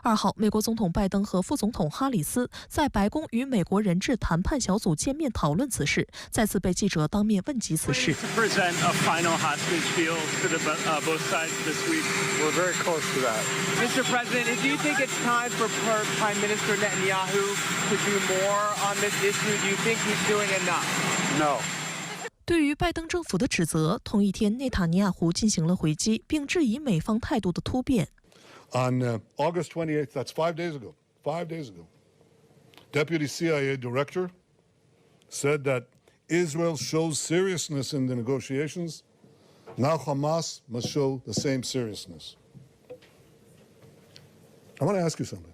2号，美国总统拜登和副总统哈里斯在白宫与美国人质谈判小组见面讨论此事，再次被记者当面问及此事。Mr. President, do you think it's time for Prime Minister Netanyahu to do more on this issue? Do you think he's doing enough? No. 对于拜登政府的指责，同一天，内塔尼亚胡进行了回击，并质疑美方态度的突变。On August 28th, that's 5 days ago, Deputy CIA Director said that Israel shows seriousness in the negotiations. Now Hamas must show the same seriousness. I want to ask you something.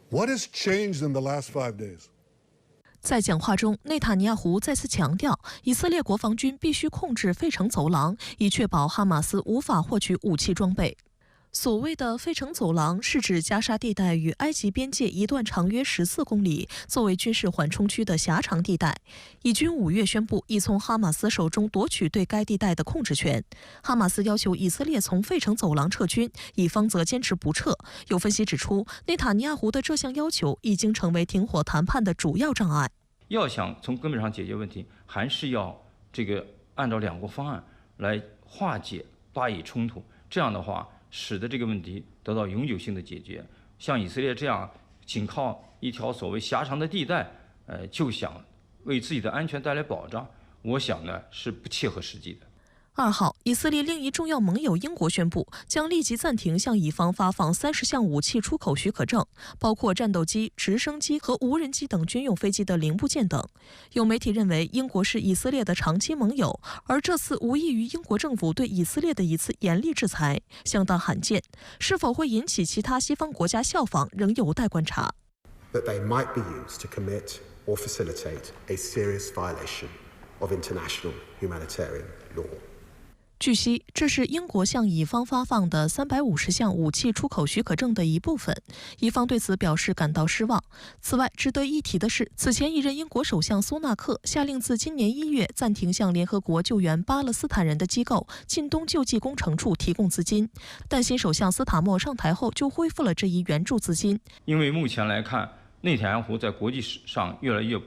What has changed in the last 5 days? 在讲话中，内塔尼亚胡再次强调，以色列国防军必须控制费城走廊，以确保哈马斯无法获取武器装备。所谓的费城走廊是指加沙地带与埃及边界一段长约14公里、作为军事缓冲区的狭长地带。以军5月宣布已从哈马斯手中夺取对该地带的控制权。哈马斯要求以色列从费城走廊撤军，以方则坚持不撤。有分析指出，内塔尼亚胡的这项要求已经成为停火谈判的主要障碍。要想从根本上解决问题，还是要按照2国方案来化解巴以冲突。这样的话，使得这个问题得到永久性的解决。像以色列这样仅靠一条所谓狭长的地带，就想为自己的安全带来保障，我想呢是不切合实际的。2号，以色列另一重要盟友英国宣布，将立即暂停向以方发放30项武器出口许可证，包括战斗机、直升机和无人机等军用飞机的零部件等。有媒体认为，英国是以色列的长期盟友，而这次无异于英国政府对以色列的一次严厉制裁，相当罕见。是否会引起其他西方国家效仿，仍有待观察。That they might be used to commit or facilitate a serious violation of international humanitarian law. 据悉，这是英国向以方发放的350项武器出口许可证的一部分，以方对此表示感到失望。此外，值得一提的是，此前一任英国首相苏纳克下令自今年1月暂停向联合国救援巴勒斯坦人的机构近东救济工程处提供资金，但新首相斯塔默上台后就恢复了这一援助资金。因为目前来看，内塔尼亚胡在国际上越来越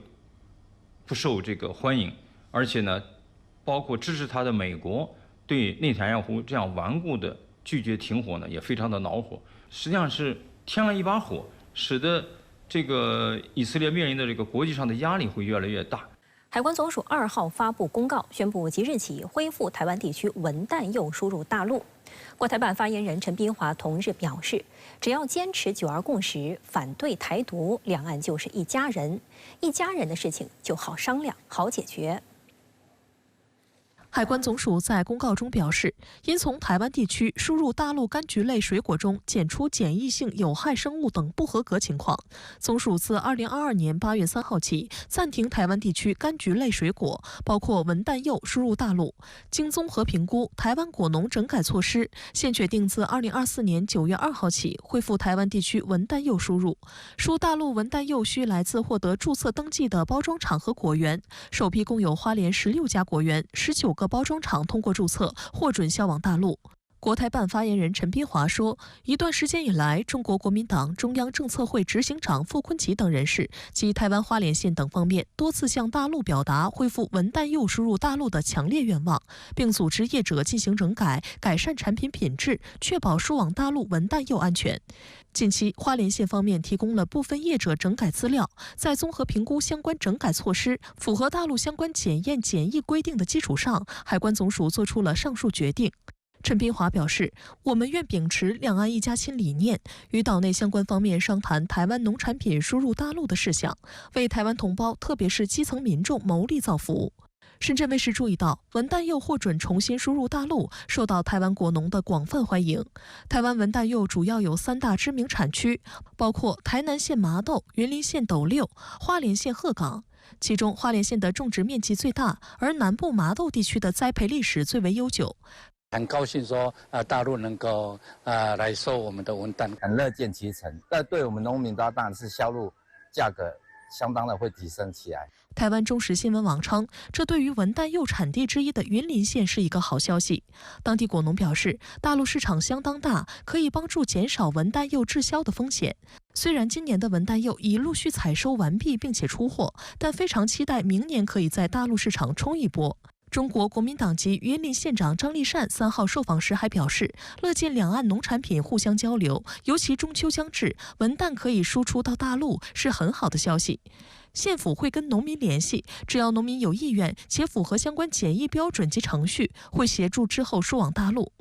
不受欢迎，而且呢，包括支持他的美国对内塔尼亚胡这样顽固的拒绝停火呢，也非常的恼火。实际上是添了一把火，使得以色列面临的国际上的压力会越来越大。海关总署2号发布公告，宣布即日起恢复台湾地区文旦柚输入大陆。国台办发言人陈斌华同日表示，只要坚持九二共识，反对台独，两岸就是一家人，一家人的事情就好商量，好解决。海关总署在公告中表示，因从台湾地区输入大陆柑橘类水果中检出检疫性有害生物等不合格情况，总署自2022年8月3号起暂停台湾地区柑橘类水果，包括文旦柚输入大陆。经综合评估台湾果农整改措施，现决定自2024年9月2号起恢复台湾地区文旦柚输入。输大陆文旦柚需来自获得注册登记的包装厂和果园，首批共有花莲16家果园，19个包装厂通过注册，获准销往大陆。国台办发言人陈斌华说，一段时间以来，中国国民党中央政策会执行长傅昆萁等人士及台湾花莲县等方面多次向大陆表达恢复文旦柚输入大陆的强烈愿望，并组织业者进行整改，改善产品品质，确保输往大陆文旦柚安全。近期，花莲县方面提供了部分业者整改资料，在综合评估相关整改措施符合大陆相关检验检疫规定的基础上，海关总署作出了上述决定。陈斌华表示，我们愿秉持两岸一家亲理念，与岛内相关方面商谈台湾农产品输入大陆的事项，为台湾同胞特别是基层民众谋利造福。深圳卫视注意到，文旦柚获准重新输入大陆，受到台湾果农的广泛欢迎。台湾文旦柚主要有3大知名产区，包括台南县麻豆、云林县斗六、花莲县鹤岗。其中，花莲县的种植面积最大，而南部麻豆地区的栽培历史最为悠久。很高兴说，大陆能够来收我们的文旦，很乐见其成。但对我们农民当然是销路价格相当的会提升起来。台湾中时新闻网称，这对于文旦柚产地之一的云林县是一个好消息。当地果农表示，大陆市场相当大，可以帮助减少文旦柚滞销的风险。虽然今年的文旦柚已陆续采收完毕并且出货，但非常期待明年可以在大陆市场冲一波。中国国民党籍云林县长张立善3号受访时还表示，乐见两岸农产品互相交流，尤其中秋将至，文旦可以输出到大陆是很好的消息。县府会跟农民联系，只要农民有意愿且符合相关检疫标准及程序，会协助之后输往大陆。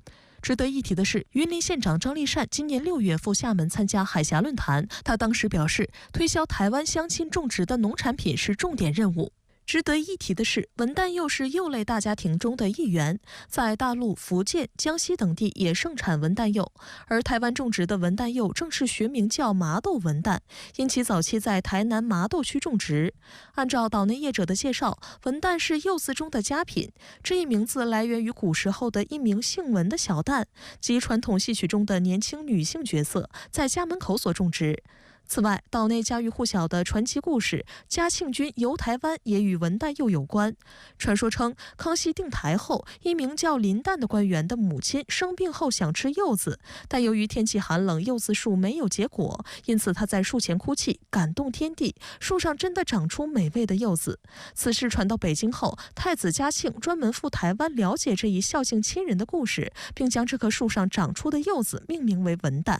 值得一提的是，云林县长张立善今年6月赴厦门参加海峡论坛，他当时表示，推销台湾乡亲种植的农产品是重点任务。值得一提的是，文旦柚是柚类大家庭中的一员，在大陆、福建、江西等地也盛产文旦柚，而台湾种植的文旦柚正式学名叫麻豆文旦，因其早期在台南麻豆区种植。按照岛内业者的介绍，文旦是柚子中的佳品，这一名字来源于古时候的一名姓文的小旦，即传统戏曲中的年轻女性角色，在家门口所种植。此外，岛内家喻户晓的传奇故事嘉庆君游台湾也与文旦柚有关。传说称，康熙定台后，一名叫林旦的官员的母亲生病后想吃柚子，但由于天气寒冷，柚子树没有结果，因此他在树前哭泣，感动天地，树上真的长出美味的柚子。此事传到北京后，太子嘉庆专门赴台湾了解这一孝敬亲人的故事，并将这棵树上长出的柚子命名为文旦。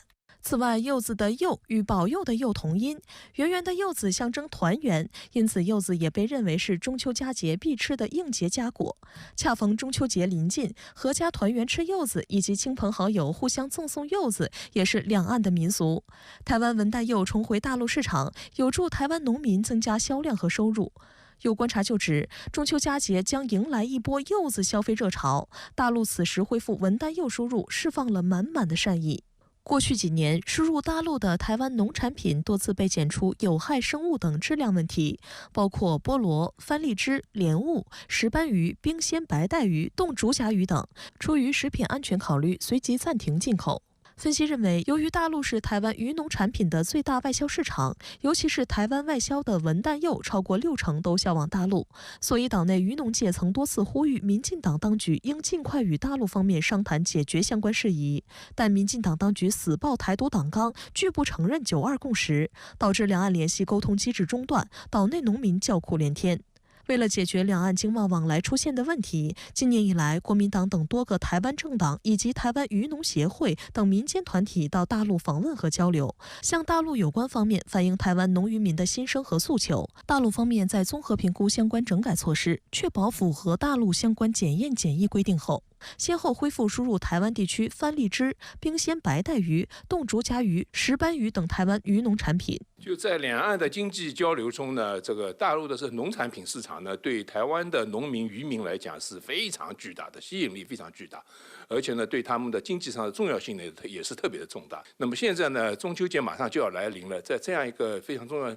此外，柚子的柚与保佑的佑同音，圆圆的柚子象征团圆，因此柚子也被认为是中秋佳节必吃的应节佳果。恰逢中秋节临近，阖家团圆吃柚子，以及亲朋好友互相赠送柚子，也是两岸的民俗。台湾文旦柚重回大陆市场，有助台湾农民增加销量和收入。有观察就指，中秋佳节将迎来一波柚子消费热潮，大陆此时恢复文旦柚输入，释放了满满的善意。过去几年，输入大陆的台湾农产品多次被检出有害生物等质量问题，包括菠萝、番荔枝、莲雾、石斑鱼、冰鲜白带鱼、冻竹荚鱼等。出于食品安全考虑，随即暂停进口。分析认为，由于大陆是台湾渔农产品的最大外销市场，尤其是台湾外销的文旦柚超过60%都销往大陆，所以岛内渔农界曾多次呼吁民进党当局应尽快与大陆方面商谈解决相关事宜。但民进党当局死抱台独党纲，拒不承认9·2共识，导致两岸联系沟通机制中断，岛内农民叫苦连天。为了解决两岸经贸往来出现的问题，今年以来，国民党等多个台湾政党以及台湾渔农协会等民间团体到大陆访问和交流，向大陆有关方面反映台湾农渔民的心声和诉求。大陆方面在综合评估相关整改措施，确保符合大陆相关检验检疫规定后，先后恢复输入台湾地区番荔枝、冰鲜白带鱼、冻竹荚鱼、石斑鱼等台湾渔农产品。就在两岸的经济交流中呢，这个大陆的这农产品市场呢，对台湾的农民渔民来讲是非常巨大的，吸引力非常巨大，而且呢，对他们的经济上的重要性呢也是特别的重大。那么现在呢，中秋节马上就要来临了，在这样一个非常重要。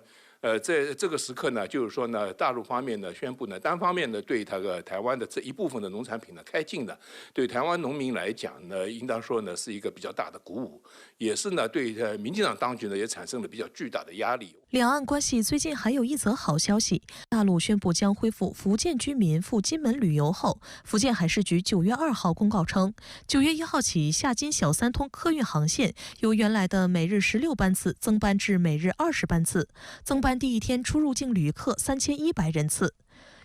在这个时刻呢，就是说呢，大陆方面呢宣布呢，单方面的对台湾的这一部分的农产品呢开禁的，对台湾农民来讲呢，应当说呢是一个比较大的鼓舞，也是呢对民进党当局呢也产生了比较巨大的压力。两岸关系最近还有一则好消息，大陆宣布将恢复福建居民赴金门旅游后，福建海事局9月2号公告称，9月1号起，厦金小三通客运航线由原来的每日16班次增班至每日20班次，增班第一天出入境旅客3100人次。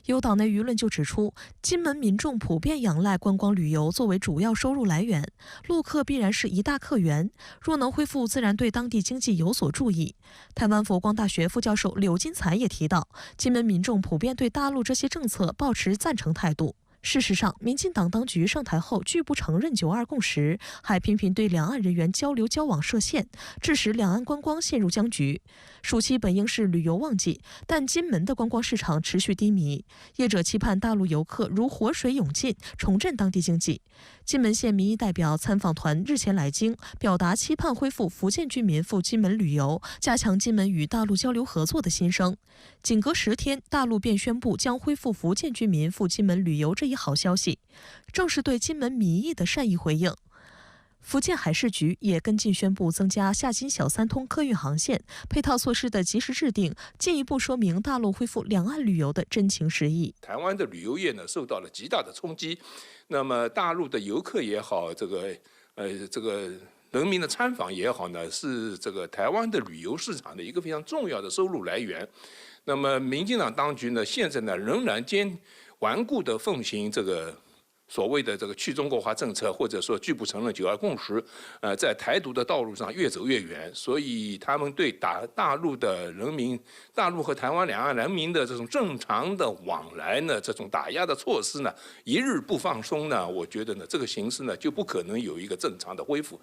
有岛内舆论就指出，金门民众普遍仰赖观光旅游作为主要收入来源，陆客必然是一大客源，若能恢复，自然对当地经济有所助益。台湾佛光大学副教授柳金才也提到，金门民众普遍对大陆这些政策抱持赞成态度。事实上，民进党当局上台后拒不承认9·2共识，还频频对两岸人员交流交往设限，致使两岸观光陷入僵局。暑期本应是旅游旺季，但金门的观光市场持续低迷，业者期盼大陆游客如活水涌进，重振当地经济。金门县民意代表参访团日前来京，表达期盼恢复福建居民赴金门旅游，加强金门与大陆交流合作的心声。仅隔10天，大陆便宣布将恢复福建居民赴金门旅游这一好消息，正是对金门民意的善意回应。福建海事局也跟进宣布增加厦金小三通客运航线，配套措施的及时制定，进一步说明大陆恢复两岸旅游的真情实意。台湾的旅游业呢受到了极大的冲击，那么大陆的游客也好，这个人民的参访也好呢，是这个台湾的旅游市场的一个非常重要的收入来源。那么民进党当局呢，现在呢仍然顽固地奉行这个所谓的这个去中国化政策，或者说拒不承认9·2共识，在台独的道路上越走越远，所以他们对大陆的人民、大陆和台湾两岸人民的这种正常的往来呢，这种打压的措施呢，一日不放松呢，我觉得呢，这个形势呢就不可能有一个正常的恢复。